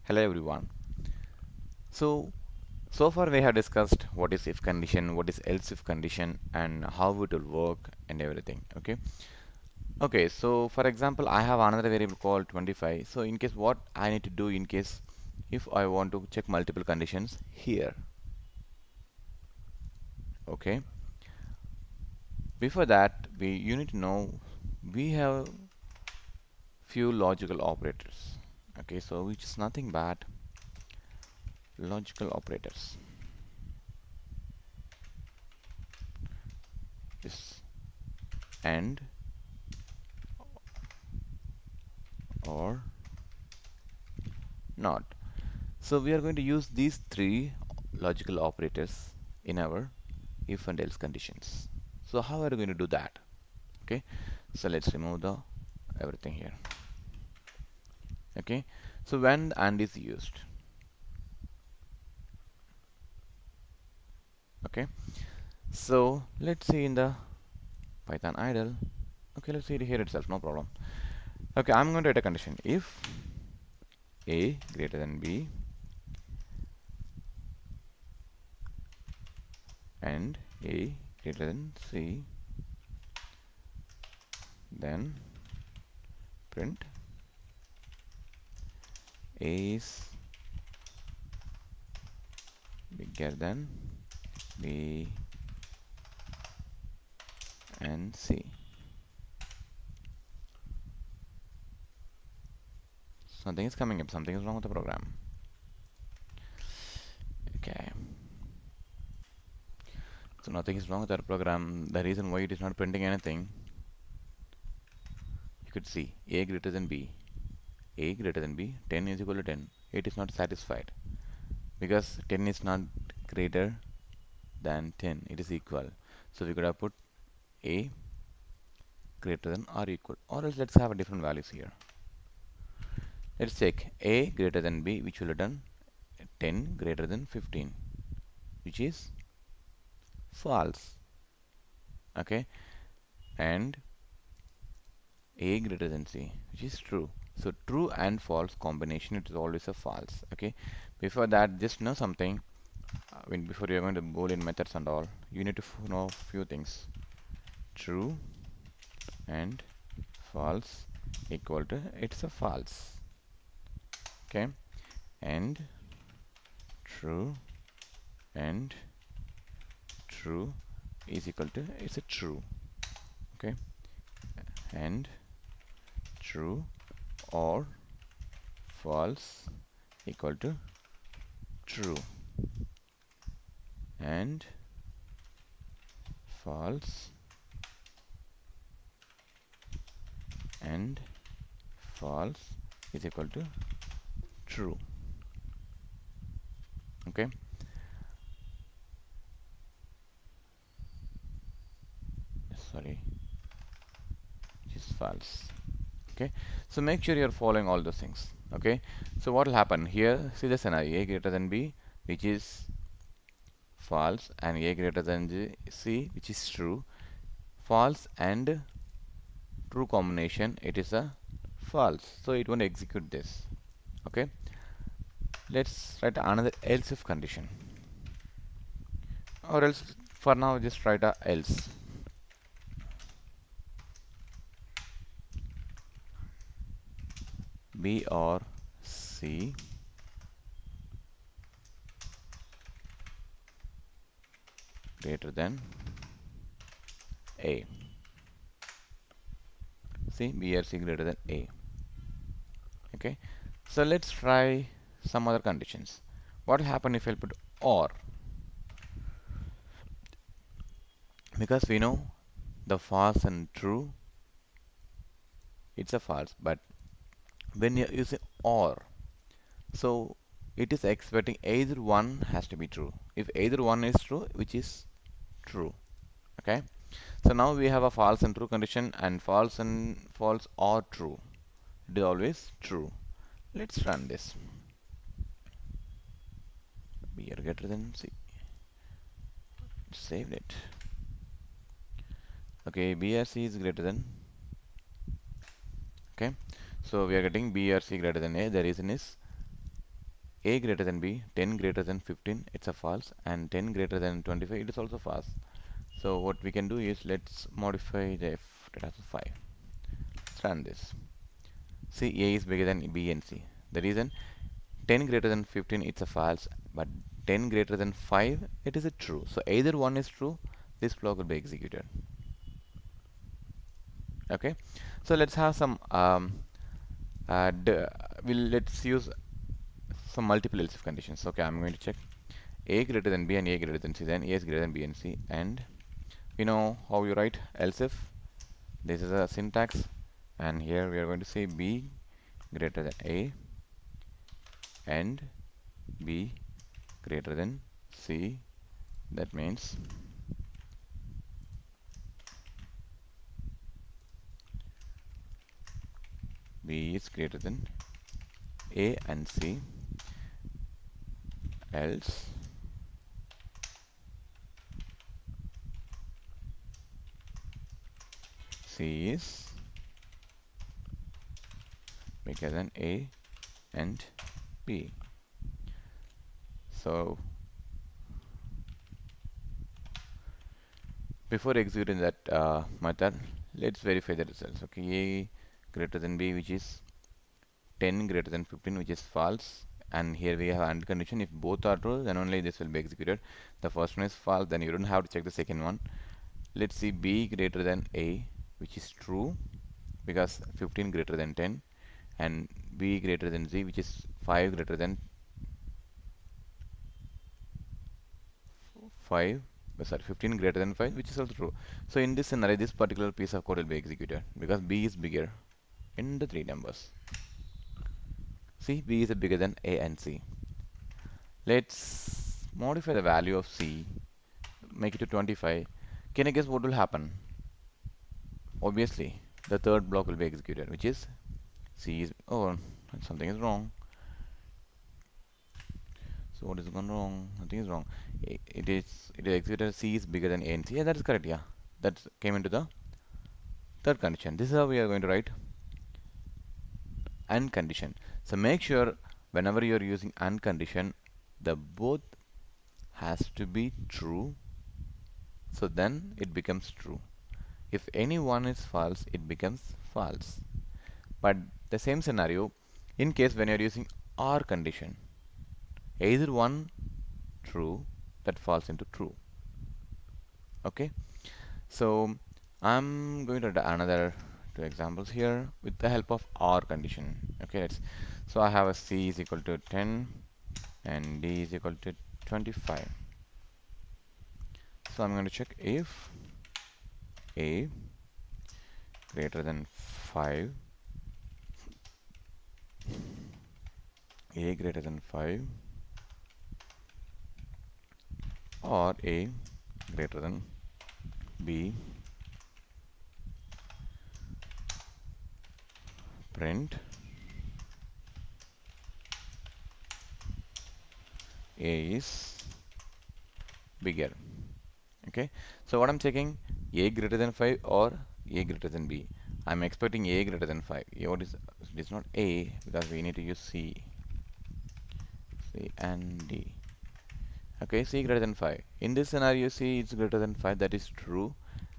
Hello everyone. So far we have discussed what is if condition, what is else if condition, and how it will work and everything. Okay, so for example, I have another variable called 25. So in case what I need to do in case if I want to check multiple conditions here. Okay. Before that, you need to know we have few logical operators. Okay, so which is nothing but logical operators. Is and or not. So we are going to use these three logical operators in our if and else conditions. So how are we going to do that? Okay, so let's remove the everything here. Okay, so when and is used. Okay, so let's see in the Python idle. Okay, let's see it here itself, no problem. Okay, I'm going to write a condition if a greater than b and a greater than c, then print a is bigger than b and c. Something is coming up, something is wrong with the program. Okay, so nothing is wrong with our program. The reason why it is not printing anything, you could see a greater than b, a greater than b, 10 is equal to 10. It is not satisfied because 10 is not greater than 10, it is equal. So we could have put a greater than or equal, or else let's have a different values here. Let's check a greater than b, which will have done 10 greater than 15, which is false. Okay, and a greater than c, which is true. So true and false combination, it is always a false. Okay, before that, just know something. Before you're going to boolean methods and all, you need to know few things. True and false equal to, it's a false. Okay, and true and true is equal to, it's a true. Okay, and true or false equal to true, and false and false is equal to true. Okay, sorry, which is false. Okay, so make sure you're following all those things. Okay, so what will happen here? See the scenario: a greater than b, which is false, and a greater than c, which is true. False and true combination, it is a false, so it won't execute this. Okay, let's write another else if condition, or else for now just write a else. B or C greater than A. See, B or C greater than A. Okay, so let's try some other conditions. What will happen if I put or? Because we know the false and true, it's a false, but when you use or, so it is expecting either one has to be true. If either one is true, which is true. Okay, so now we have a false and true condition, and false or true, it is always true. Let's run this. B are greater than C. Saved it. Okay, B or C is greater than. Okay, so we are getting B or C greater than A. The reason is A greater than B, 10 greater than 15, it's a false, and 10 greater than 25, it is also false. So what we can do is let's modify the F data to 5. Let's run this. See, A is bigger than B and C. The reason 10 greater than 15 it's a false, but 10 greater than 5 it is a true. So either one is true, this block will be executed. Okay, so let's have some let's use some multiple else if conditions. Okay, I'm going to check A greater than B and A greater than C, then A is greater than B and C, and we know how you write else if. This is a syntax, and here we are going to say B greater than A and B greater than C. That means B is greater than A and C, else C is bigger than A and B. So before executing that method, let's verify the results. Okay, A greater than B, which is 10 greater than 15, which is false, and here we have AND condition. If both are true, then only this will be executed. The first one is false, then you don't have to check the second one. Let's see B greater than A, which is true because 15 greater than 10, and B greater than Z, which is 5 greater than 5, sorry, 15 greater than 5, which is also true. So in this scenario, this particular piece of code will be executed because B is bigger in the three numbers. See, B is bigger than A and C. Let's modify the value of C, make it to 25. Can you guess what will happen? Obviously, the third block will be executed, which is C is, oh, something is wrong. So what is gone wrong? Nothing is wrong. It is executed. C is bigger than A and C. Yeah, that is correct. Yeah, that came into the third condition. This is how we are going to write AND condition. So make sure whenever you are using AND condition, the both has to be true. So then it becomes true. If any one is false, it becomes false. But the same scenario, in case when you are using OR condition, either one true, that falls into true. Okay, so I'm going to do another two examples here with the help of OR condition. Okay, so I have a C is equal to 10 and D is equal to 25. So I'm going to check if A greater than 5, A greater than 5, or A greater than B, print A is bigger. Okay, so what I'm checking, A greater than 5 or A greater than B. I'm expecting A greater than 5. What is, it is not A because we need to use C and D. Okay, C greater than 5. In this scenario, C is greater than 5, that is true.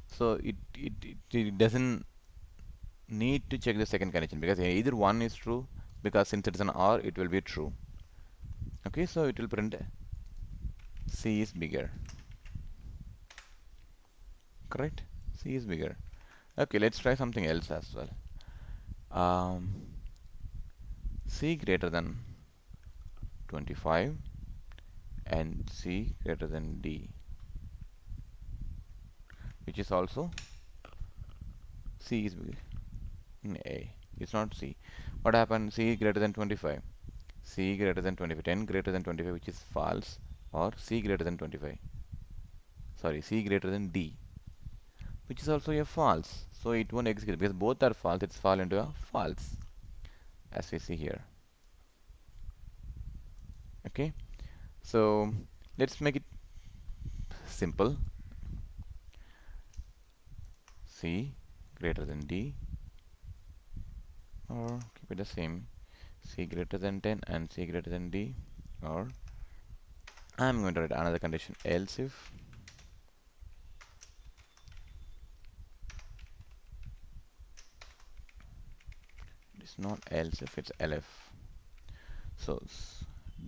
So it doesn't need to check the second condition because either one is true, because since it's an OR, it will be true. Okay, so it will print C is bigger. Correct? C is bigger. Okay, let's try something else as well. C greater than 25 and C greater than D, which is also C is bigger. A, it's not C. What happened? C greater than 25, C greater than 25, 10 greater than 25, which is false, or C greater than 25, sorry, C greater than D, which is also a false. So it won't execute because both are false. It's fall into a false, as we see here. Okay, so let's make it simple. C greater than D, or keep it the same, C greater than 10 and C greater than D. or I'm going to write another condition, else if it's not else if, it's elif. So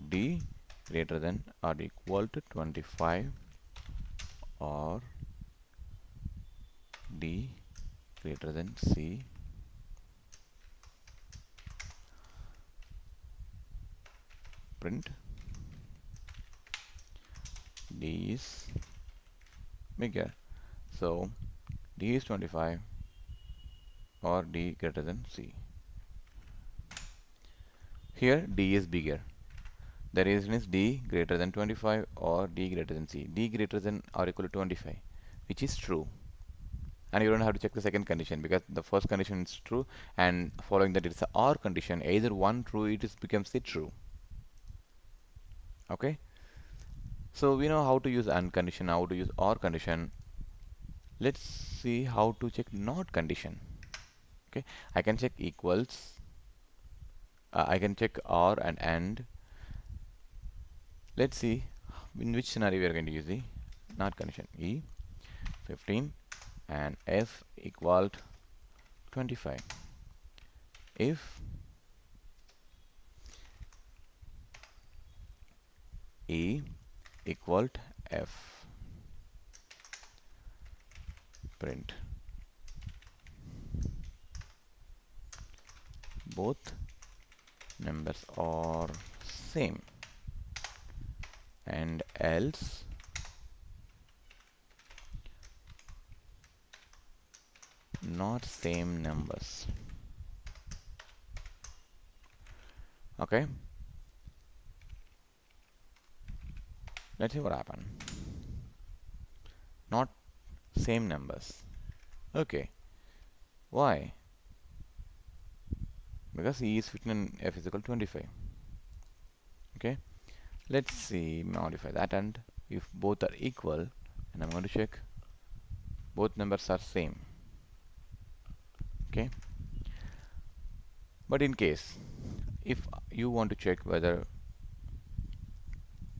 d greater than or equal to 25 or d greater than c, print d is bigger. So d is 25 or d greater than c. Here d is bigger. The reason is d greater than 25 or d greater than c. D greater than or equal to 25, which is true. And you don't have to check the second condition because the first condition is true, and following that it's a or condition. Either one true, it is becomes the true. Okay. So we know how to use and condition, how to use or condition. Let's see how to check not condition. Okay, I can check equals. I can check or and. Let's see in which scenario we are going to use the not condition. E 15 and f equal to 25. If E equal to f, print both numbers are same, and else not same numbers. Okay, let's see what happened. Not same numbers. Okay, why? Because E is 15 and F is equal to 25. Okay, let's see, modify that, and if both are equal, and I'm going to check both numbers are same. Okay, but in case if you want to check whether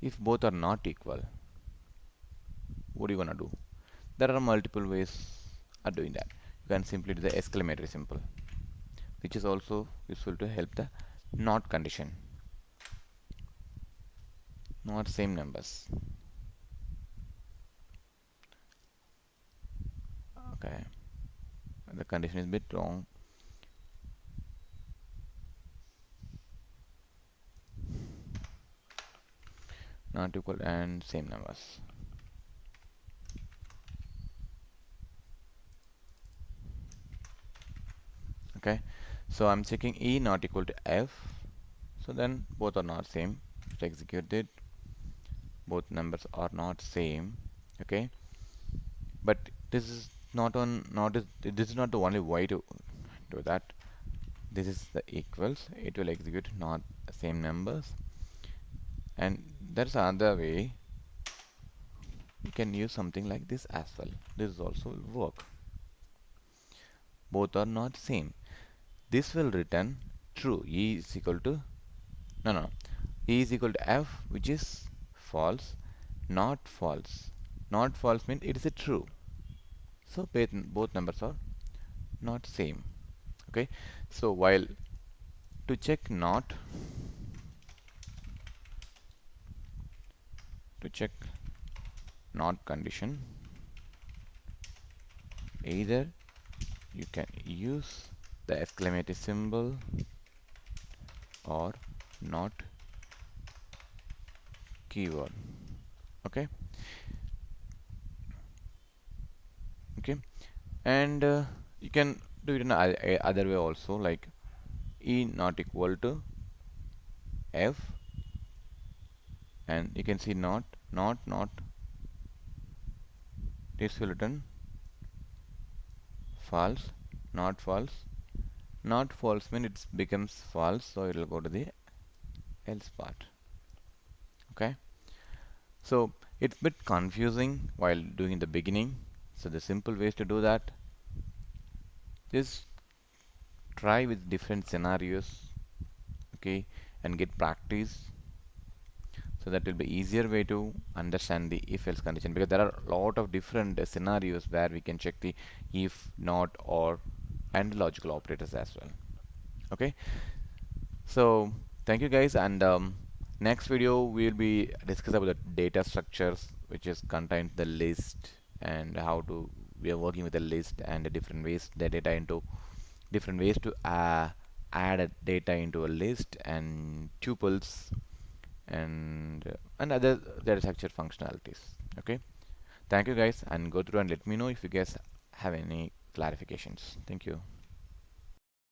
if both are not equal, what are you gonna do? There are multiple ways of doing that. You can simply do the exclamatory symbol, which is also useful to help the not condition. Not same numbers. Okay, the condition is a bit wrong. Not equal and same numbers. Okay, so I'm checking E not equal to F, so then both are not same. To execute it, both numbers are not same. Okay, but this is this is not the only way to do that. This is the equals, it will execute not same numbers, and there's another way. You can use something like this as well. This also will work. Both are not same. This will return true. E is equal to no, E is equal to F, which is false, not false. Not false means it is a true. So both numbers are not same. Okay, so while to check not condition, either you can use the exclamatory symbol or not keyword. Okay, okay, and you can do it in other way also, like E not equal to F, and you can see not this will return false, not false. Not false means it becomes false, so it will go to the else part. Okay, so it's a bit confusing while doing in the beginning. So the simple ways to do that, just try with different scenarios, okay, and get practice. so that will be easier way to understand the if else condition, because there are a lot of different scenarios where we can check the if, not, or and logical operators as well. Okay, so thank you guys, and next video we'll be discuss about the data structures which is contained the list, and how to we are working with the list and the different ways the data into different ways to add a data into a list and tuples and other data structure functionalities. Okay, thank you guys, and go through and let me know if you guys have any clarifications. Thank you.